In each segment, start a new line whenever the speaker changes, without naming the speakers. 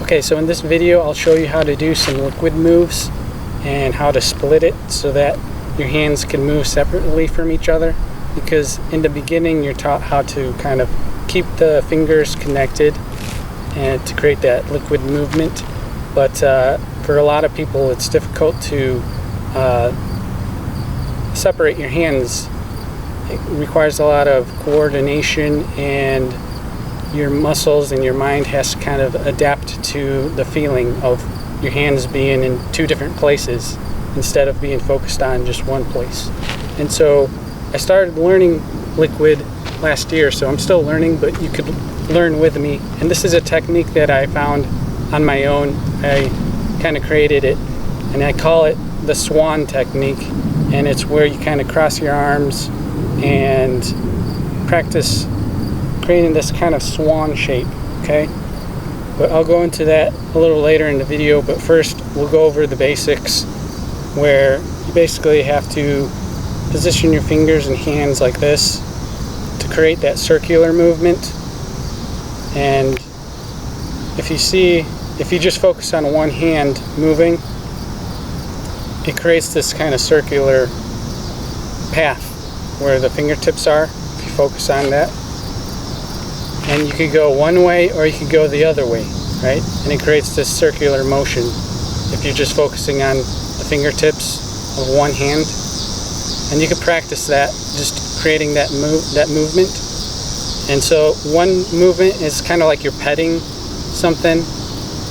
Okay, so in this video I'll show you how to do some liquid moves and how to split it so that your hands can move separately from each other, because in the beginning you're taught how to kind of keep the fingers connected and to create that liquid movement, but for a lot of people it's difficult to separate your hands. It requires a lot of coordination, and your muscles and your mind has to kind of adapt to the feeling of your hands being in two different places instead of being focused on just one place. And so I started learning liquid last year, so I'm still learning, but you could learn with me. And this is a technique that I found on my own. I kind of created it, and I call it the Swan technique. And it's where you kind of cross your arms and practice creating this kind of swan shape, okay? But I'll go into that a little later in the video, but first we'll go over the basics, where you basically have to position your fingers and hands like this to create that circular movement. And if you just focus on one hand moving, it creates this kind of circular path where the fingertips are, if you focus on that. And you could go one way or you could go the other way, right? And it creates this circular motion if you're just focusing on the fingertips of one hand. And you could practice that, just creating that movement. And so one movement is kind of like you're petting something,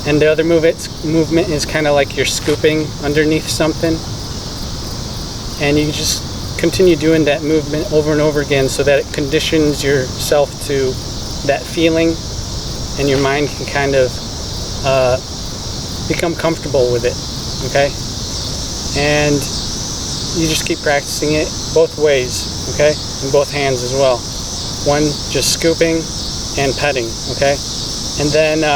and the other movement is kind of like you're scooping underneath something. And you just continue doing that movement over and over again so that it conditions yourself to that feeling, and your mind can kind of become comfortable with it, okay? And you just keep practicing it both ways, okay? In both hands as well. One just scooping and petting, okay? And then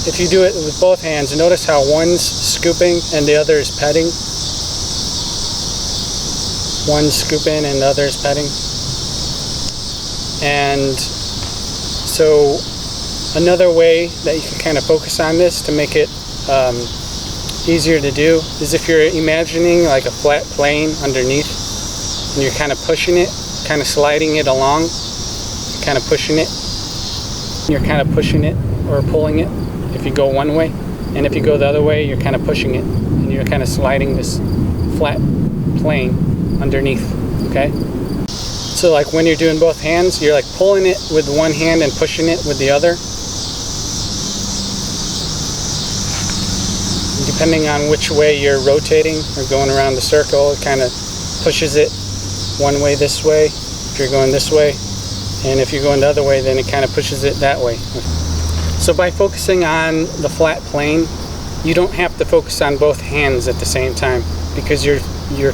if you do it with both hands, notice how one's scooping and the other is petting. One's scooping and the other is petting. And so another way that you can kind of focus on this to make it easier to do is if you're imagining like a flat plane underneath, and you're kind of pushing it, kind of sliding it along, kind of pushing it. You're kind of pushing it or pulling it if you go one way, and if you go the other way, you're kind of pushing it, and you're kind of sliding this flat plane underneath, okay? So like when you're doing both hands, you're like pulling it with one hand and pushing it with the other. And depending on which way you're rotating or going around the circle, it kind of pushes it one way this way if you're going this way. And if you're going the other way, then it kind of pushes it that way. So by focusing on the flat plane, you don't have to focus on both hands at the same time, because you're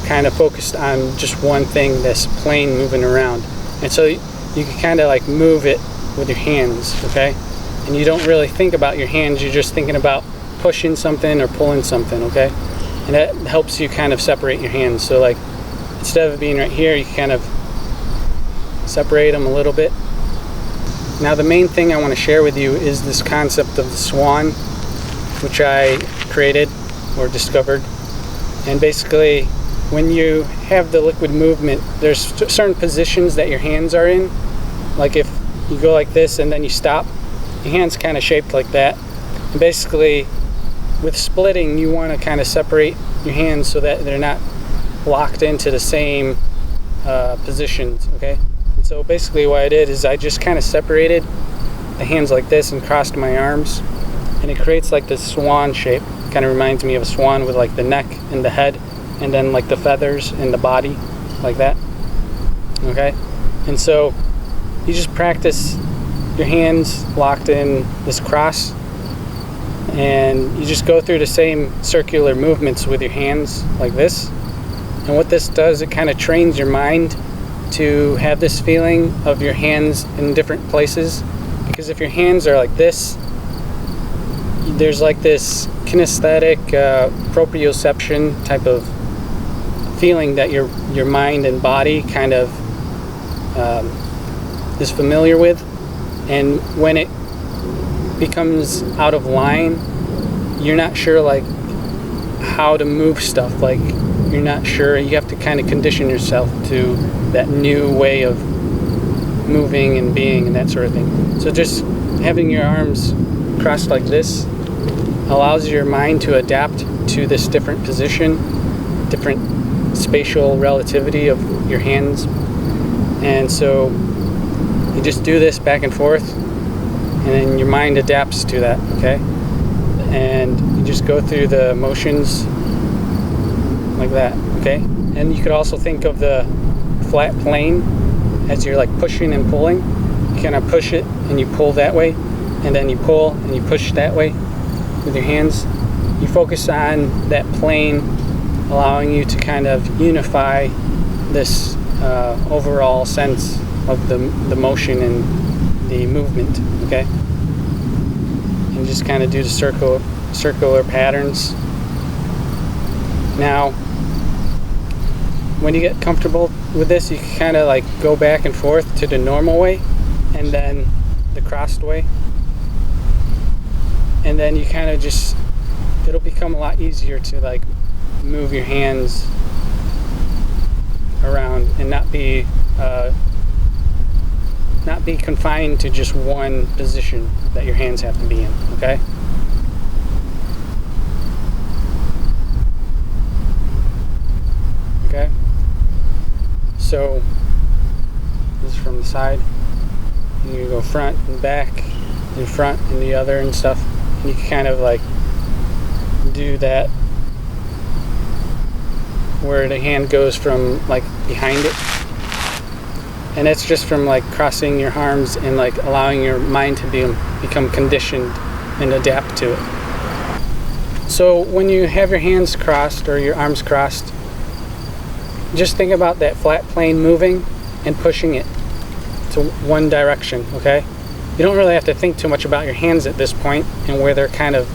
kind of focused on just one thing, this plane moving around. And so you can kind of like move it with your hands, okay? And you don't really think about your hands, you're just thinking about pushing something or pulling something, okay? And that helps you kind of separate your hands. So like instead of being right here, you kind of separate them a little bit. Now the main thing I want to share with you is this concept of the Swan, which I created or discovered. And basically when you have the liquid movement, there's certain positions that your hands are in. Like if you go like this and then you stop, your hand's kind of shaped like that. And basically with splitting, you want to kind of separate your hands so that they're not locked into the same positions, okay? And so basically what I did is I just kind of separated the hands like this and crossed my arms, and it creates like this swan shape. Kind of reminds me of a swan with like the neck and the head, and then like the feathers and the body, like that, okay? And so you just practice your hands locked in this cross, and you just go through the same circular movements with your hands like this. And what this does, it kind of trains your mind to have this feeling of your hands in different places, because if your hands are like this, there's like this kinesthetic proprioception type of feeling that your mind and body kind of is familiar with. And when it becomes out of line, you're not sure like how to move stuff. Like you're not sure. You have to kind of condition yourself to that new way of moving and being and that sort of thing. So just having your arms crossed like this allows your mind to adapt to this different position, different spatial relativity of your hands. And so you just do this back and forth, and then your mind adapts to that, okay? And you just go through the motions like that, okay? And you could also think of the flat plane as you're like pushing and pulling. You kind of push it and you pull that way, and then you pull and you push that way with your hands. You focus on that plane, allowing you to kind of unify this overall sense of the motion and the movement, okay? And just kind of do the circular patterns. Now, when you get comfortable with this, you can kind of like go back and forth to the normal way and then the crossed way. And then you kind of just, it'll become a lot easier to like move your hands around and not be confined to just one position that your hands have to be in, okay? Okay? So, this is from the side. And you go front and back, and front and the other and stuff. And you can kind of like do that where the hand goes from like behind it. And that's just from like crossing your arms and like allowing your mind to become conditioned and adapt to it. So when you have your hands crossed or your arms crossed, just think about that flat plane moving and pushing it to one direction, okay? You don't really have to think too much about your hands at this point and where they're kind of,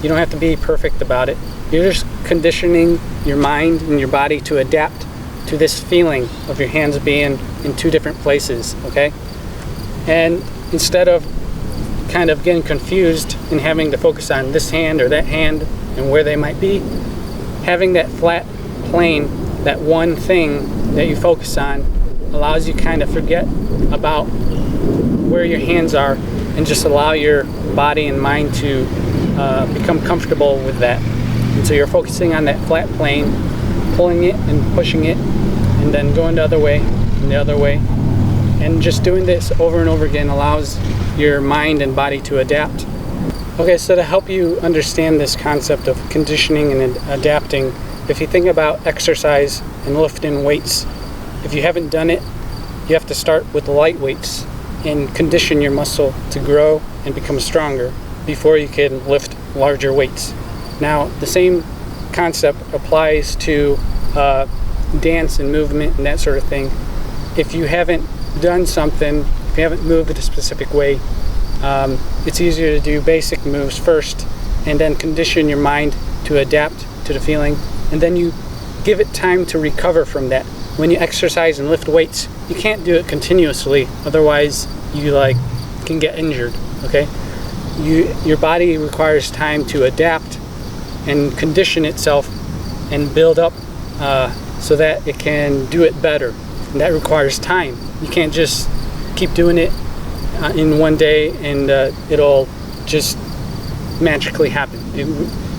you don't have to be perfect about it. You're just conditioning your mind and your body to adapt to this feeling of your hands being in two different places, okay? And instead of kind of getting confused and having to focus on this hand or that hand and where they might be, having that flat plane, that one thing that you focus on, allows you kind of forget about where your hands are and just allow your body and mind to become comfortable with that. And so you're focusing on that flat plane, pulling it and pushing it, and then going the other way and the other way. And just doing this over and over again allows your mind and body to adapt. Okay, so to help you understand this concept of conditioning and adapting, if you think about exercise and lifting weights, if you haven't done it, you have to start with light weights and condition your muscle to grow and become stronger before you can lift larger weights. Now, the same concept applies to dance and movement and that sort of thing. If you haven't done something, if you haven't moved a specific way, it's easier to do basic moves first and then condition your mind to adapt to the feeling, and then you give it time to recover from that. When you exercise and lift weights, you can't do it continuously, otherwise you like can get injured, okay? Your body requires time to adapt and condition itself and build up so that it can do it better. And that requires time. You can't just keep doing it in one day and it'll just magically happen.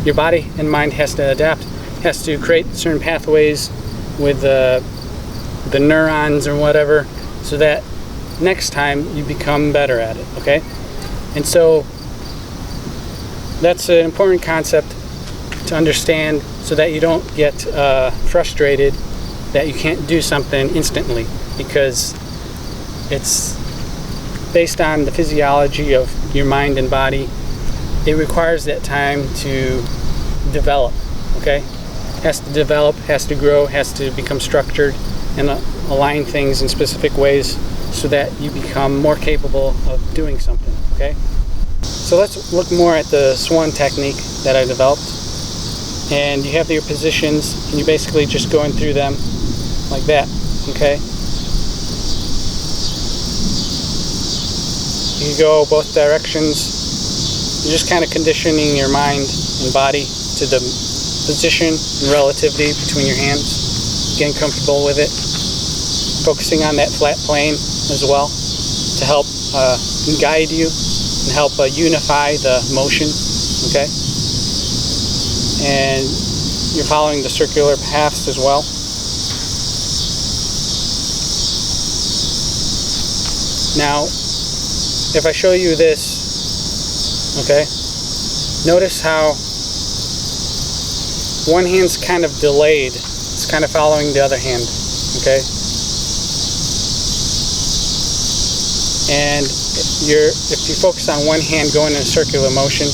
Your body and mind has to adapt, has to create certain pathways with the neurons or whatever, so that next time you become better at it, okay? And so that's an important concept to understand so that you don't get frustrated that you can't do something instantly, because it's based on the physiology of your mind and body. It requires that time to develop, okay? Has to develop, has to grow, has to become structured and align things in specific ways so that you become more capable of doing something, okay? So let's look more at the Swan technique that I developed. And you have your positions, and you're basically just going through them like that, okay? You can go both directions, You're just kind of conditioning your mind and body to the position and relativity between your hands, getting comfortable with it, focusing on that flat plane as well to help guide you and help unify the motion, okay? And you're following the circular paths as well. Now, if I show you this, okay, notice how one hand's kind of delayed. It's kind of following the other hand, okay? And if you focus on one hand going in a circular motion,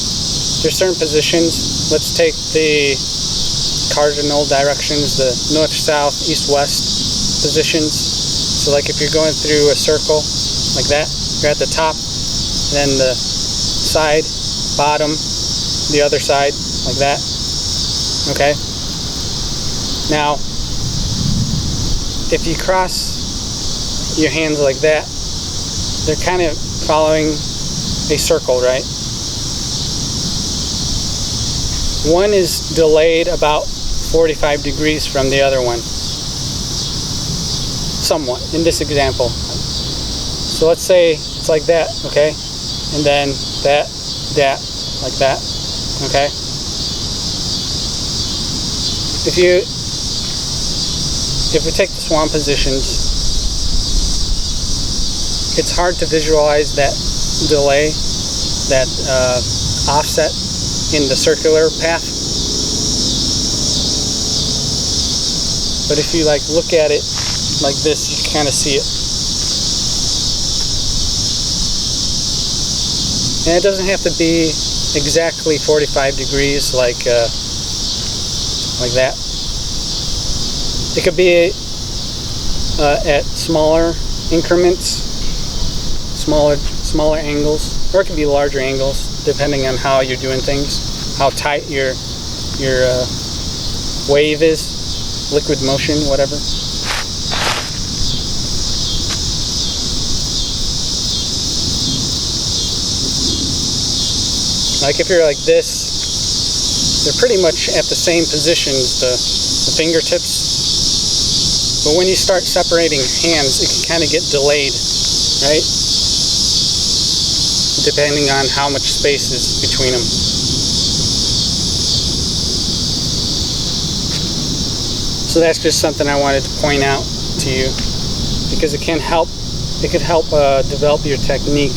there's certain positions. Let's take the cardinal directions, the north, south, east, west positions. So like if you're going through a circle like that, you're at the top, then the side, bottom, the other side, like that. Okay? Now, if you cross your hands like that, they're kind of following a circle, right? One is delayed about 45 degrees from the other one. Somewhat, in this example. So let's say it's like that, okay? And then that, like that, okay? If we take the swan positions, it's hard to visualize that delay, that offset in the circular path. But if you look at it like this, you can kind of see it. And it doesn't have to be exactly 45 degrees like that. It could be at smaller increments, smaller angles, or it could be larger angles, depending on how you're doing things, how tight your wave is, liquid motion, whatever. Like if you're like this, they're pretty much at the same positions, the fingertips. But when you start separating hands, it can kind of get delayed, right? Depending on how much space is between them. So that's just something I wanted to point out to you, because it can help. It could help develop your technique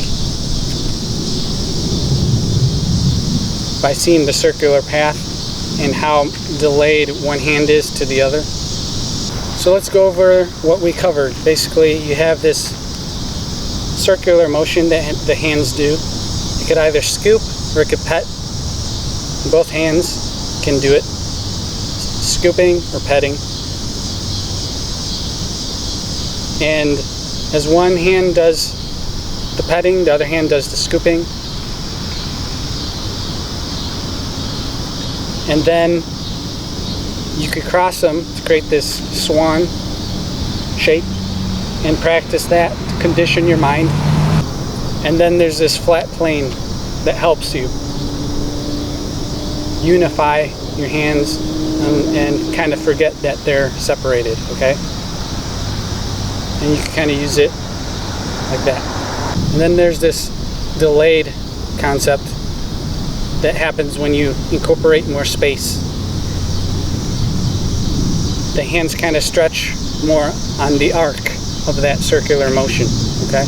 by seeing the circular path and how delayed one hand is to the other. So let's go over what we covered. Basically, you have this circular motion that the hands do. It could either scoop or it could pet. Both hands can do it, scooping or petting. And as one hand does the petting, the other hand does the scooping. And then you could cross them to create this swan shape and practice that to condition your mind. And then there's this flat plane that helps you unify your hands and kind of forget that they're separated, okay? And you can kind of use it like that. And then there's this delayed concept that happens when you incorporate more space. The hands kind of stretch more on the arc of that circular motion, okay?